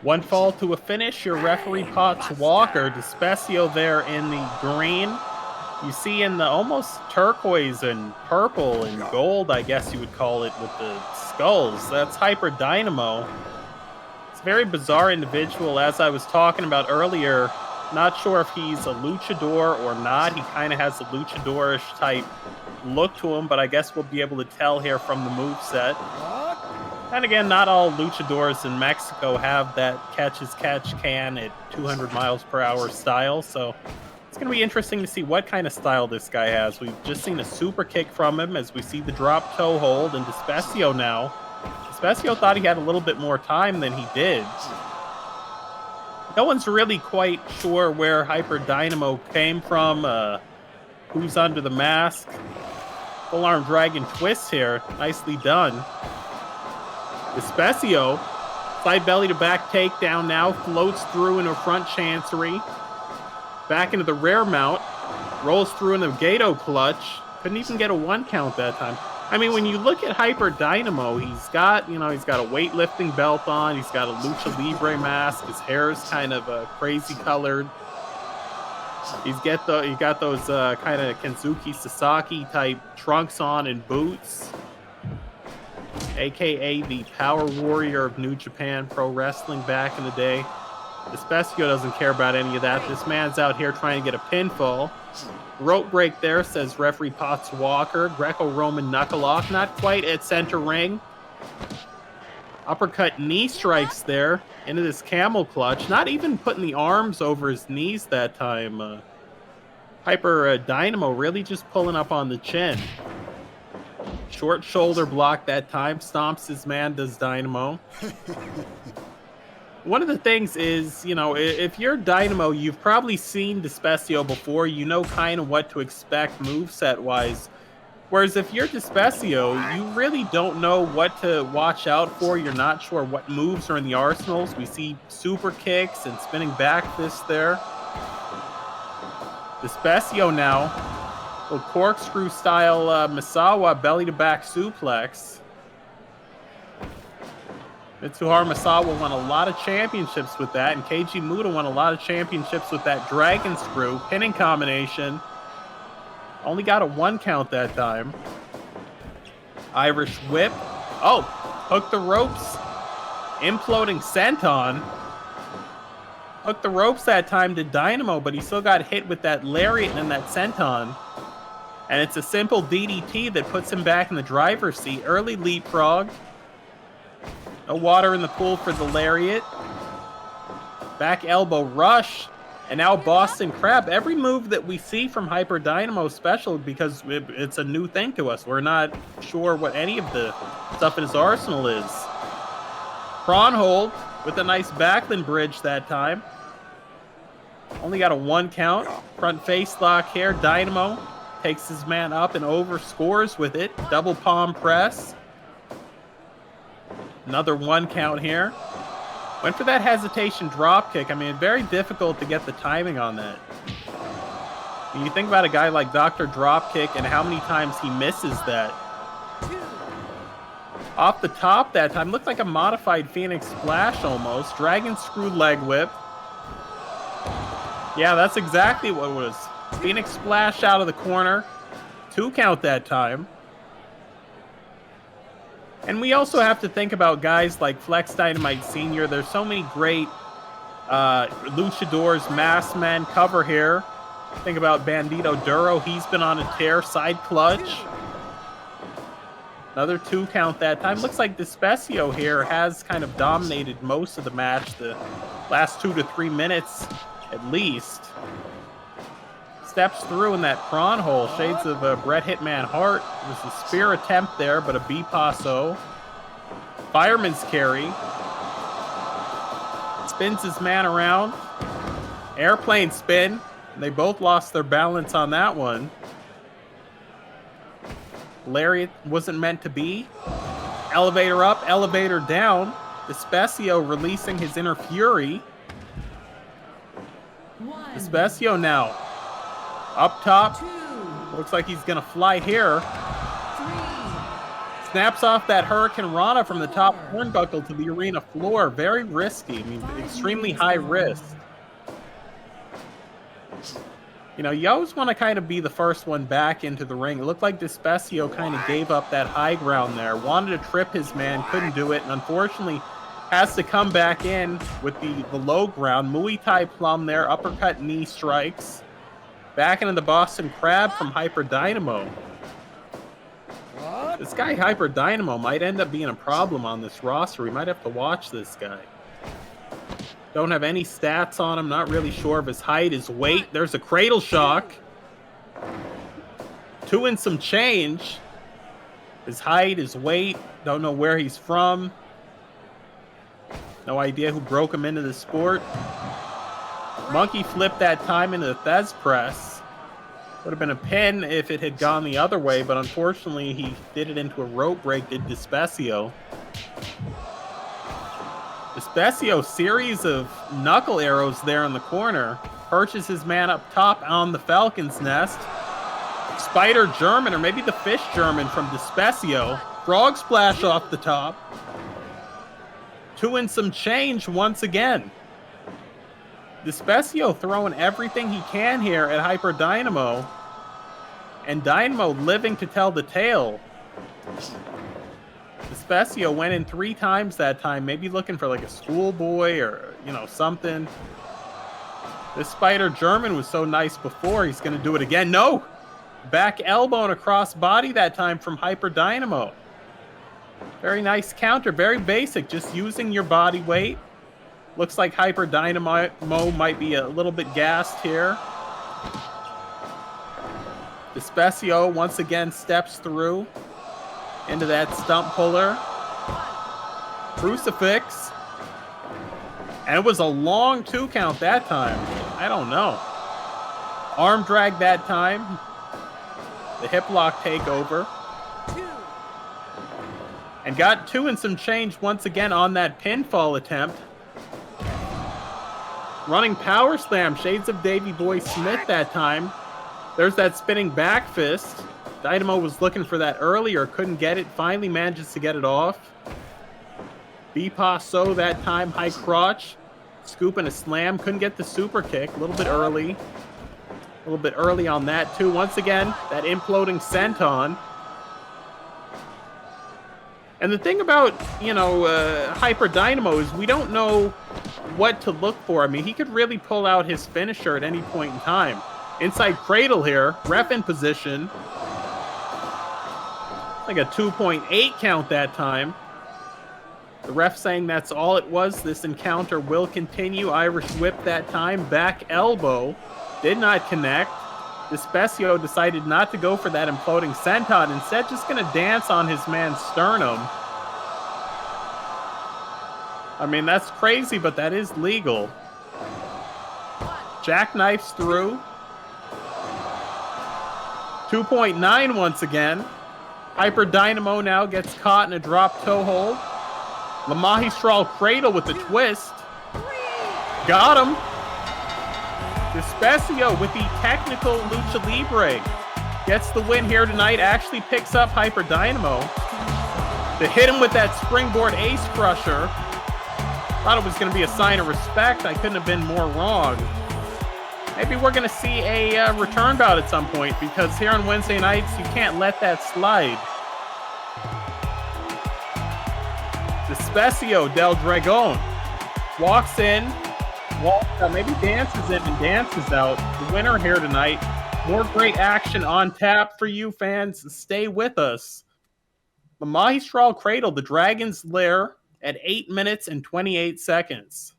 One fall to a finish. Your referee Potts Walker. Despecho there in the green. You see in the almost turquoise and purple and gold, I guess you would call it, with the skulls. That's Hyper Dynamo. It's a very bizarre individual, as I was talking about earlier. Not sure if he's a luchador or not. He kind of has a luchadorish type look to him, but I guess we'll be able to tell here from the moveset. And again, not all luchadors in Mexico have that catch-as-catch-can at 200 miles per hour style, so it's going to be interesting to see what kind of style this guy has. We've just seen a super kick from him as we see the drop toe hold, and Despecho now. Despecho thought he had a little bit more time than he did. No one's really quite sure where Hyper Dynamo came from, who's under the mask. Full arm dragon twist here, nicely done. Despecho, side belly to back takedown now, floats through into front chancery. Back into the rear mount, rolls through in the Gato clutch. Couldn't even get a 1 count that time. I mean, when you look at Hyper Dynamo, he's got a weightlifting belt on. He's got a Lucha Libre mask. His hair is kind of crazy colored. He got those kind of Kensuke Sasaki type trunks on and boots. AKA the Power Warrior of New Japan Pro Wrestling back in the day. Despecho doesn't care about any of that. This man's out here trying to get a pinfall. Rope break there, says referee Potts Walker. Greco-Roman knuckle off, not quite at center ring. Uppercut knee strikes there into this camel clutch. Not even putting the arms over his knees that time. Hyper Dynamo really just pulling up on the chin. Short shoulder block that time. Stomps his man, does Dynamo. One of the things is, if you're Dynamo, you've probably seen Despecho before. You know kind of what to expect moveset-wise. Whereas if you're Despecho, you really don't know what to watch out for. You're not sure what moves are in the arsenals. We see super kicks and spinning back fists there. Despecho now. Little corkscrew style Misawa belly to back suplex. Mitsuharu Misawa won a lot of championships with that, and Keiji Muta won a lot of championships with that dragon screw pinning combination. Only got a 1 count that time. Irish whip. Oh, hook the ropes. Imploding senton. Hooked the ropes that time to Dynamo, but he still got hit with that lariat and that senton. And it's a simple DDT that puts him back in the driver's seat. Early leapfrog. No water in the pool for the lariat. Back elbow rush. And now Boston Crab. Every move that we see from Hyper Dynamo is special because it's a new thing to us. We're not sure what any of the stuff in his arsenal is. Prawn hold with a nice backland bridge that time. Only got a 1 count. Front face lock here. Dynamo takes his man up and over, scores with it. Double palm press. Another 1 count here. Went for that hesitation drop kick. I mean, very difficult to get the timing on that. When you think about a guy like Dr. Dropkick and how many times he misses that. Off the top that time, looked like a modified Phoenix Splash almost. Dragon Screw leg whip. Yeah, that's exactly what it was. Phoenix Splash out of the corner. 2 count that time. And we also have to think about guys like Flex Dynamite Sr. There's so many great luchadors, mass men, cover here. Think about Bandito Duro. He's been on a tear. Side clutch. Another 2 count that time. Looks like Despecho here has kind of dominated most of the match. The last 2 to 3 minutes at least. Steps through in that prawn hole. Shades of Bret Hitman Hart. It was a spear attempt there, but a B-passo. Fireman's carry. Spins his man around. Airplane spin. They both lost their balance on that one. Lariat wasn't meant to be. Elevator up, elevator down. Despecho releasing his inner fury. Despecho now. Up top. Looks like he's going to fly here. Snaps off that Hurricane Rana from the top turnbuckle to the arena floor. Very risky. I mean, extremely high risk. You know, you always want to kind of be the first one back into the ring. It looked like Despecho kind of gave up that high ground there. Wanted to trip his man, couldn't do it, and unfortunately has to come back in with the low ground. Muay Thai plum there, uppercut knee strikes. Back into the Boston Crab from Hyper Dynamo. This guy Hyper Dynamo might end up being a problem on this roster. We might have to watch this guy. Don't have any stats on him. Not really sure of his height, his weight. There's a cradle shock. 2 and some change. His height, his weight. Don't know where he's from. No idea who broke him into the sport. Monkey flipped that time into the Thez press. Would have been a pin if it had gone the other way, but unfortunately he did it into a rope break, did Despecho. Despecho, series of knuckle arrows there in the corner. Perches his man up top on the Falcon's Nest. Spider German, or maybe the Fish German from Despecho. Frog splash off the top. 2 and some change once again. Despecho throwing everything he can here at Hyper Dynamo. And Dynamo living to tell the tale. Despecho went in 3 times that time, maybe looking for like a schoolboy or, you know, something. This Spider German was so nice before, he's going to do it again. No! Back elbow and a cross body that time from Hyper Dynamo. Very nice counter, very basic, just using your body weight. Looks like Hyper Dynamo might be a little bit gassed here. Despecho once again steps through into that stump puller. Crucifix. And it was a long 2 count that time. I don't know. Arm drag that time. The hip lock takeover. And got 2 and some change once again on that pinfall attempt. Running power slam. Shades of Davey Boy Smith that time. There's that spinning back fist. Dynamo was looking for that earlier, couldn't get it. Finally manages to get it off. Bipasso that time, high crotch. Scoop and a slam. Couldn't get the super kick. A little bit early. A little bit early on that too. Once again, that imploding senton. And the thing about, you know, Hyper Dynamo is we don't know what to look for. I mean, he could really pull out his finisher at any point in time. Inside cradle here, ref in position. Like a 2.8 count that time. The ref saying that's all it was. This encounter will continue. Irish whip that time. Back elbow. Did not connect. Despecho decided not to go for that imploding senton. Instead, just going to dance on his man's sternum. I mean, that's crazy, but that is legal. Jackknifes through. 2.9 once again. Hyper Dynamo now gets caught in a drop toe hold. La Magistral cradle with the twist. Got him. Despecho with the technical lucha libre. Gets the win here tonight. Actually picks up Hyper Dynamo. To hit him with that springboard ace crusher. Thought it was going to be a sign of respect. I couldn't have been more wrong. Maybe we're going to see a return bout at some point, because here on Wednesday nights, you can't let that slide. Despecho del Dragon walks in, maybe dances in and dances out. The winner here tonight. More great action on tap for you fans. Stay with us. The Magistral Cradle, the Dragon's Lair, at 8 minutes and 28 seconds.